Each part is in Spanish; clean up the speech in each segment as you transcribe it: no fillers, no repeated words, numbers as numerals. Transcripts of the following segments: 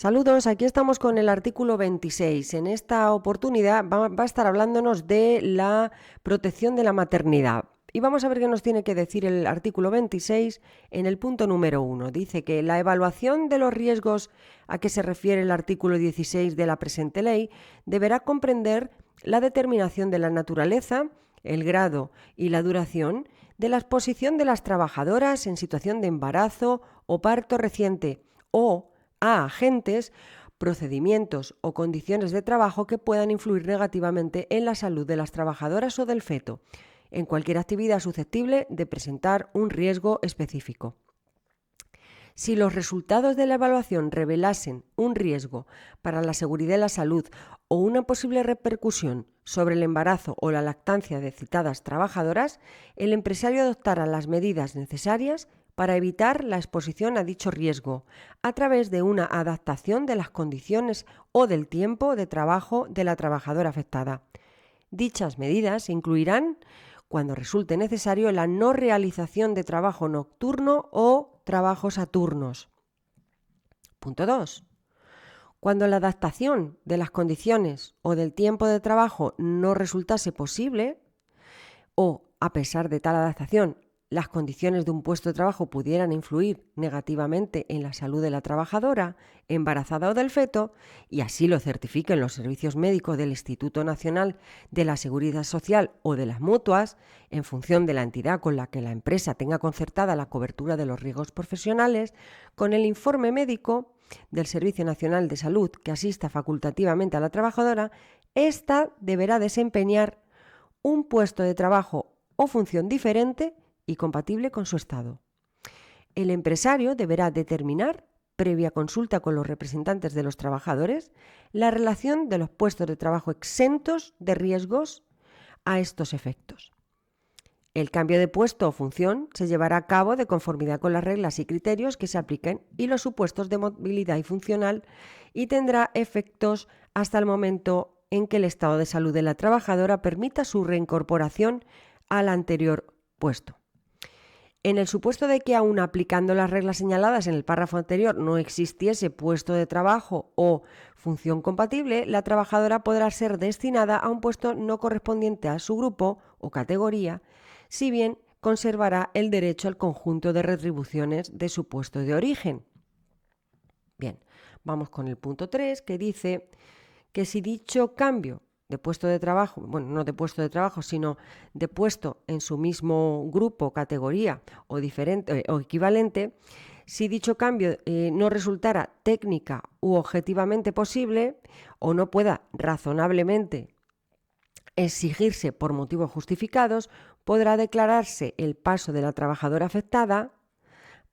Saludos, aquí estamos con el artículo 26. En esta oportunidad va a estar hablándonos de la protección de la maternidad. Y vamos a ver qué nos tiene que decir el artículo 26 en el punto número 1. Dice que la evaluación de los riesgos a que se refiere el artículo 16 de la presente ley deberá comprender la determinación de la naturaleza, el grado y la duración de la exposición de las trabajadoras en situación de embarazo o parto reciente o a agentes, procedimientos o condiciones de trabajo que puedan influir negativamente en la salud de las trabajadoras o del feto, en cualquier actividad susceptible de presentar un riesgo específico. Si los resultados de la evaluación revelasen un riesgo para la seguridad y la salud o una posible repercusión sobre el embarazo o la lactancia de citadas trabajadoras, el empresario adoptará las medidas necesarias para evitar la exposición a dicho riesgo, a través de una adaptación de las condiciones o del tiempo de trabajo de la trabajadora afectada. Dichas medidas incluirán, cuando resulte necesario, la no realización de trabajo nocturno o trabajos a turnos. Punto 2. Cuando la adaptación de las condiciones o del tiempo de trabajo no resultase posible, o a pesar de tal adaptación, las condiciones de un puesto de trabajo pudieran influir negativamente en la salud de la trabajadora, embarazada o del feto, y así lo certifiquen los servicios médicos del Instituto Nacional de la Seguridad Social o de las mutuas, en función de la entidad con la que la empresa tenga concertada la cobertura de los riesgos profesionales, con el informe médico del Servicio Nacional de Salud que asista facultativamente a la trabajadora, ésta deberá desempeñar un puesto de trabajo o función diferente y compatible con su estado. El empresario deberá determinar, previa consulta con los representantes de los trabajadores, la relación de los puestos de trabajo exentos de riesgos a estos efectos. El cambio de puesto o función se llevará a cabo de conformidad con las reglas y criterios que se apliquen y los supuestos de movilidad y funcional, y tendrá efectos hasta el momento en que el estado de salud de la trabajadora permita su reincorporación al anterior puesto. En el supuesto de que, aun aplicando las reglas señaladas en el párrafo anterior, no existiese puesto de trabajo o función compatible, la trabajadora podrá ser destinada a un puesto no correspondiente a su grupo o categoría, si bien conservará el derecho al conjunto de retribuciones de su puesto de origen. Bien, vamos con el punto 3, que dice que si dicho cambio de puesto de trabajo, bueno, no de puesto de trabajo, sino de puesto en su mismo grupo, categoría o diferente o equivalente, si dicho cambio no resultara técnica u objetivamente posible o no pueda razonablemente exigirse por motivos justificados, podrá declararse el paso de la trabajadora afectada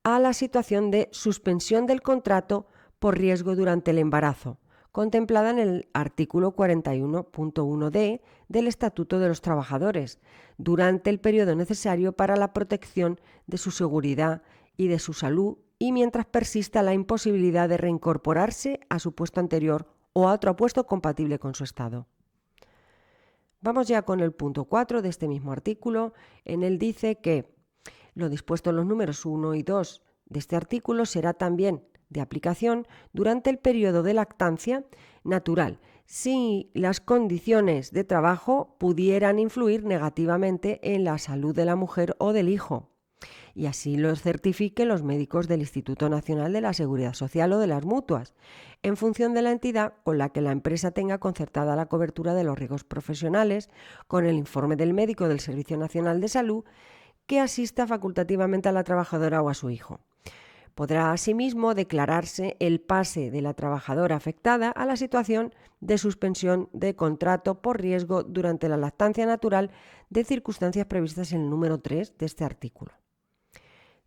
a la situación de suspensión del contrato por riesgo durante el embarazo, contemplada en el artículo 41.1d del Estatuto de los Trabajadores, durante el periodo necesario para la protección de su seguridad y de su salud, y mientras persista la imposibilidad de reincorporarse a su puesto anterior o a otro puesto compatible con su estado. Vamos ya con el punto 4 de este mismo artículo. En él dice que lo dispuesto en los números 1 y 2 de este artículo será también de aplicación durante el periodo de lactancia natural, si las condiciones de trabajo pudieran influir negativamente en la salud de la mujer o del hijo, y así lo certifiquen los médicos del Instituto Nacional de la Seguridad Social o de las mutuas, en función de la entidad con la que la empresa tenga concertada la cobertura de los riesgos profesionales, con el informe del médico del Servicio Nacional de Salud que asista facultativamente a la trabajadora o a su hijo. Podrá asimismo declararse el pase de la trabajadora afectada a la situación de suspensión de contrato por riesgo durante la lactancia natural, de circunstancias previstas en el número 3 de este artículo.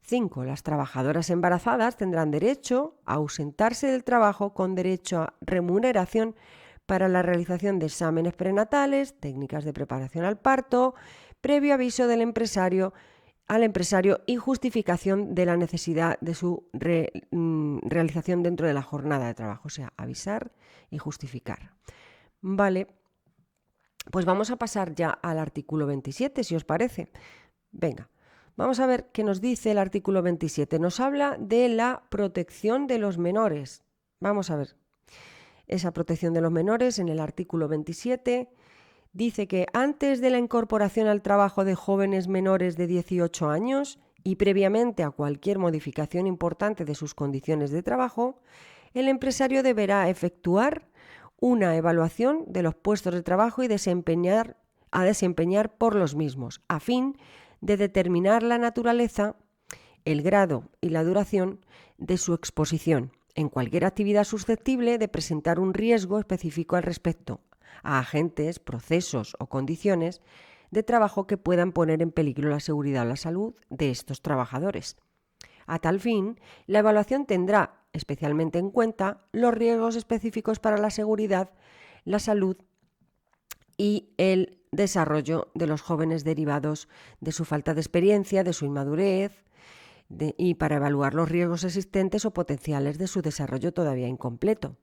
5. Las trabajadoras embarazadas tendrán derecho a ausentarse del trabajo con derecho a remuneración para la realización de exámenes prenatales, técnicas de preparación al parto, previo aviso del empresario al empresario y justificación de la necesidad de su realización dentro de la jornada de trabajo, o sea, avisar y justificar. Vale, pues vamos a pasar ya al artículo 27, si os parece. Venga, vamos a ver qué nos dice el artículo 27. Nos habla de la protección de los menores, Vamos a ver. Esa protección de los menores en el artículo 27 dice que antes de la incorporación al trabajo de jóvenes menores de 18 años y previamente a cualquier modificación importante de sus condiciones de trabajo, el empresario deberá efectuar una evaluación de los puestos de trabajo y desempeñar por los mismos, a fin de determinar la naturaleza, el grado y la duración de su exposición en cualquier actividad susceptible de presentar un riesgo específico al respecto a agentes, procesos o condiciones de trabajo que puedan poner en peligro la seguridad o la salud de estos trabajadores. A tal fin, la evaluación tendrá especialmente en cuenta los riesgos específicos para la seguridad, la salud y el desarrollo de los jóvenes derivados de su falta de experiencia, de su inmadurez, y para evaluar los riesgos existentes o potenciales de su desarrollo todavía incompleto.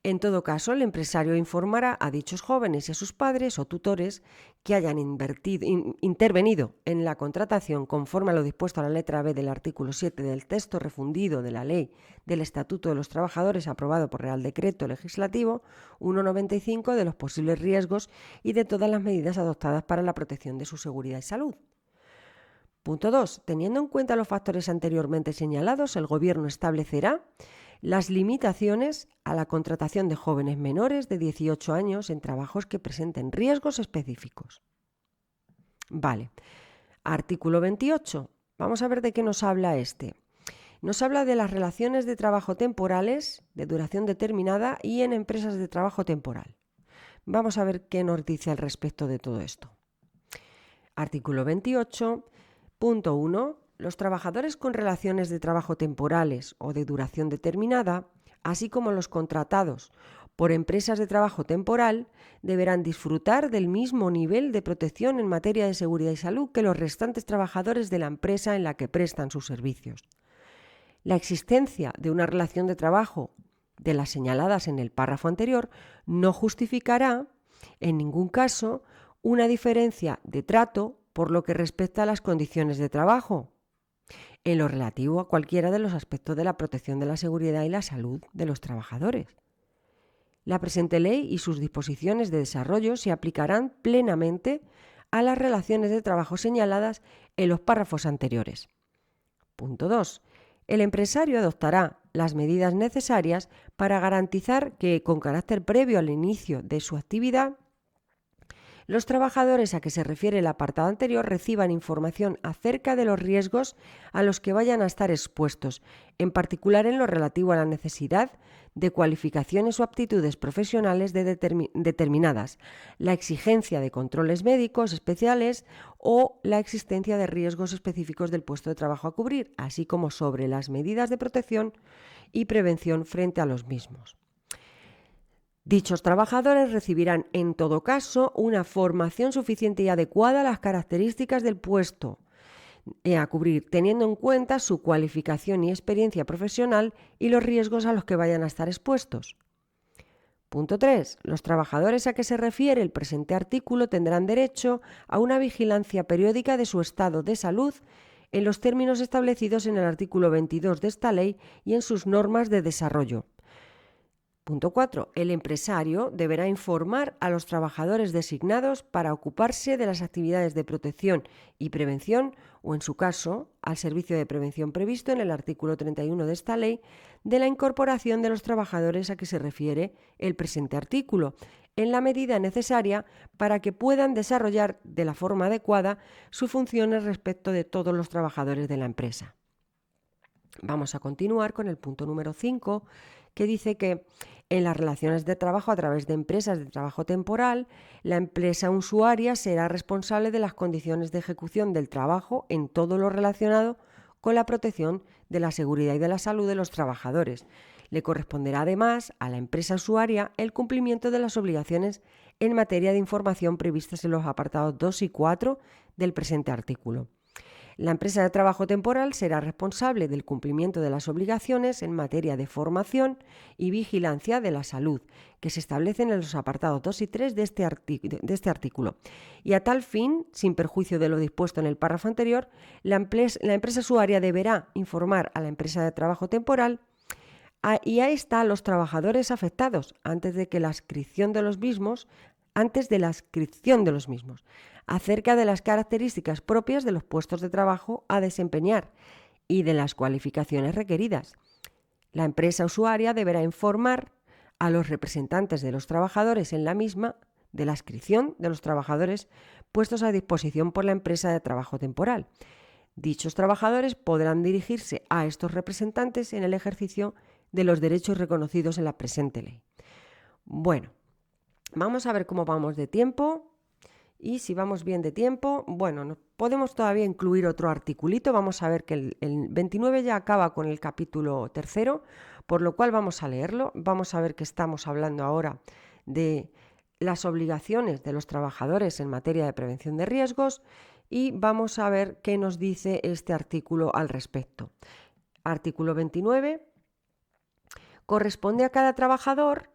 En todo caso, el empresario informará a dichos jóvenes y a sus padres o tutores que hayan intervenido en la contratación conforme a lo dispuesto a la letra B del artículo 7 del texto refundido de la Ley del Estatuto de los Trabajadores aprobado por Real Decreto Legislativo 195 de los posibles riesgos y de todas las medidas adoptadas para la protección de su seguridad y salud. Punto 2. Teniendo en cuenta los factores anteriormente señalados, el Gobierno establecerá las limitaciones a la contratación de jóvenes menores de 18 años en trabajos que presenten riesgos específicos. Vale. Artículo 28. Vamos a ver de qué nos habla este. Nos habla de las relaciones de trabajo temporales de duración determinada y en empresas de trabajo temporal. Vamos a ver qué nos dice al respecto de todo esto. Artículo 28. Punto 1. Los trabajadores con relaciones de trabajo temporales o de duración determinada, así como los contratados por empresas de trabajo temporal, deberán disfrutar del mismo nivel de protección en materia de seguridad y salud que los restantes trabajadores de la empresa en la que prestan sus servicios. La existencia de una relación de trabajo de las señaladas en el párrafo anterior no justificará, en ningún caso, una diferencia de trato por lo que respecta a las condiciones de trabajo, en lo relativo a cualquiera de los aspectos de la protección de la seguridad y la salud de los trabajadores. La presente ley y sus disposiciones de desarrollo se aplicarán plenamente a las relaciones de trabajo señaladas en los párrafos anteriores. Punto 2. El empresario adoptará las medidas necesarias para garantizar que, con carácter previo al inicio de su actividad, los trabajadores a que se refiere el apartado anterior reciban información acerca de los riesgos a los que vayan a estar expuestos, en particular en lo relativo a la necesidad de cualificaciones o aptitudes profesionales determinadas, la exigencia de controles médicos especiales o la existencia de riesgos específicos del puesto de trabajo a cubrir, así como sobre las medidas de protección y prevención frente a los mismos. Dichos trabajadores recibirán, en todo caso, una formación suficiente y adecuada a las características del puesto a cubrir, teniendo en cuenta su cualificación y experiencia profesional y los riesgos a los que vayan a estar expuestos. Punto 3. Los trabajadores a que se refiere el presente artículo tendrán derecho a una vigilancia periódica de su estado de salud en los términos establecidos en el artículo 22 de esta ley y en sus normas de desarrollo. Punto 4. El empresario deberá informar a los trabajadores designados para ocuparse de las actividades de protección y prevención o, en su caso, al servicio de prevención previsto en el artículo 31 de esta ley, de la incorporación de los trabajadores a que se refiere el presente artículo, en la medida necesaria para que puedan desarrollar de la forma adecuada sus funciones respecto de todos los trabajadores de la empresa. Vamos a continuar con el punto número 5, que dice que en las relaciones de trabajo a través de empresas de trabajo temporal, la empresa usuaria será responsable de las condiciones de ejecución del trabajo en todo lo relacionado con la protección de la seguridad y de la salud de los trabajadores. Le corresponderá además a la empresa usuaria el cumplimiento de las obligaciones en materia de información previstas en los apartados 2 y 4 del presente artículo. La empresa de trabajo temporal será responsable del cumplimiento de las obligaciones en materia de formación y vigilancia de la salud, que se establecen en los apartados 2 y 3 de este artículo. Y a tal fin, sin perjuicio de lo dispuesto en el párrafo anterior, la empresa usuaria deberá informar a la empresa de trabajo temporal Y ahí están los trabajadores afectados antes de la inscripción de los mismos, acerca de las características propias de los puestos de trabajo a desempeñar y de las cualificaciones requeridas. La empresa usuaria deberá informar a los representantes de los trabajadores en la misma de la inscripción de los trabajadores puestos a disposición por la empresa de trabajo temporal. Dichos trabajadores podrán dirigirse a estos representantes en el ejercicio de los derechos reconocidos en la presente ley. Bueno, vamos a ver cómo vamos de tiempo. Y si vamos bien de tiempo, bueno, podemos todavía incluir otro articulito. Vamos a ver que el 29 ya acaba con el capítulo 3, por lo cual vamos a leerlo. Vamos a ver que estamos hablando ahora de las obligaciones de los trabajadores en materia de prevención de riesgos y vamos a ver qué nos dice este artículo al respecto. Artículo 29. Corresponde a cada trabajador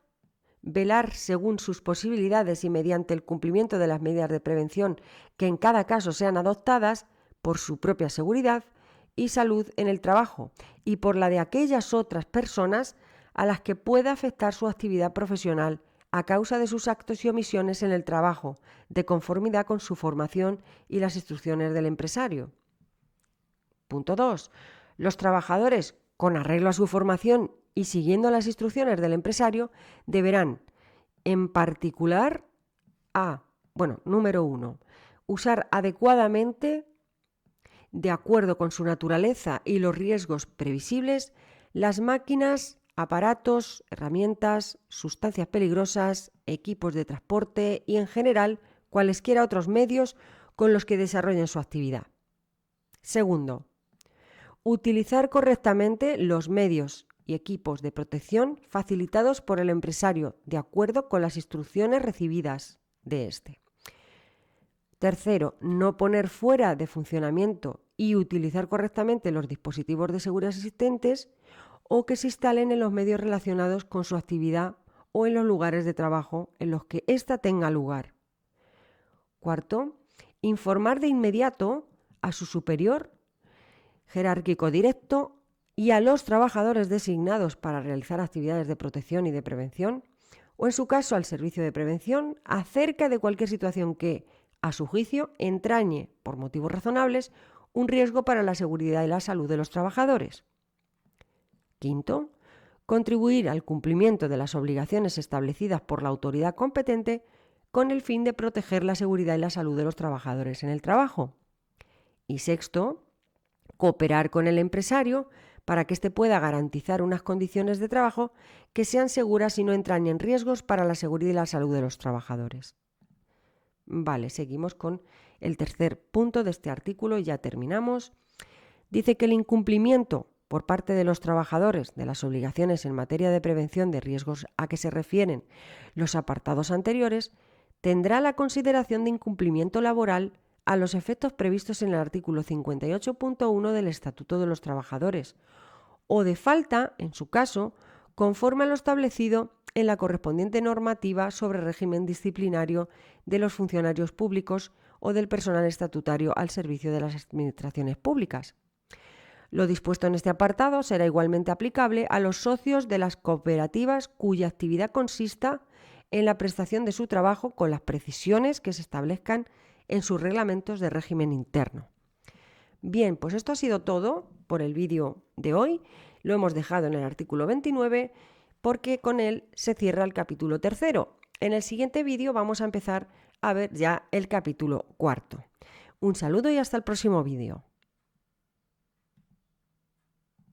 velar según sus posibilidades y mediante el cumplimiento de las medidas de prevención que en cada caso sean adoptadas por su propia seguridad y salud en el trabajo y por la de aquellas otras personas a las que pueda afectar su actividad profesional a causa de sus actos y omisiones en el trabajo, de conformidad con su formación y las instrucciones del empresario. Punto 2. Los trabajadores, con arreglo a su formación y siguiendo las instrucciones del empresario, deberán, en particular, número 1, usar adecuadamente, de acuerdo con su naturaleza y los riesgos previsibles, las máquinas, aparatos, herramientas, sustancias peligrosas, equipos de transporte y, en general, cualesquiera otros medios con los que desarrollen su actividad. Segundo, utilizar correctamente los medios y equipos de protección facilitados por el empresario, de acuerdo con las instrucciones recibidas de éste. Tercero, no poner fuera de funcionamiento y utilizar correctamente los dispositivos de seguridad existentes o que se instalen en los medios relacionados con su actividad o en los lugares de trabajo en los que ésta tenga lugar. Cuarto, informar de inmediato a su superior jerárquico directo y a los trabajadores designados para realizar actividades de protección y de prevención, o en su caso al servicio de prevención, acerca de cualquier situación que, a su juicio, entrañe, por motivos razonables, un riesgo para la seguridad y la salud de los trabajadores. Quinto, contribuir al cumplimiento de las obligaciones establecidas por la autoridad competente con el fin de proteger la seguridad y la salud de los trabajadores en el trabajo. Y sexto, cooperar con el empresario para que éste pueda garantizar unas condiciones de trabajo que sean seguras y no entrañen riesgos para la seguridad y la salud de los trabajadores. Vale, seguimos con el tercer punto de este artículo y ya terminamos. Dice que el incumplimiento por parte de los trabajadores de las obligaciones en materia de prevención de riesgos a que se refieren los apartados anteriores tendrá la consideración de incumplimiento laboral a los efectos previstos en el artículo 58.1 del Estatuto de los Trabajadores, o de falta, en su caso, conforme a lo establecido en la correspondiente normativa sobre régimen disciplinario de los funcionarios públicos o del personal estatutario al servicio de las administraciones públicas. Lo dispuesto en este apartado será igualmente aplicable a los socios de las cooperativas cuya actividad consista en la prestación de su trabajo con las precisiones que se establezcan en sus reglamentos de régimen interno. Bien, pues esto ha sido todo por el vídeo de hoy. Lo hemos dejado en el artículo 29 porque con él se cierra el capítulo 3. En el siguiente vídeo vamos a empezar a ver ya el capítulo 4. Un saludo y hasta el próximo vídeo.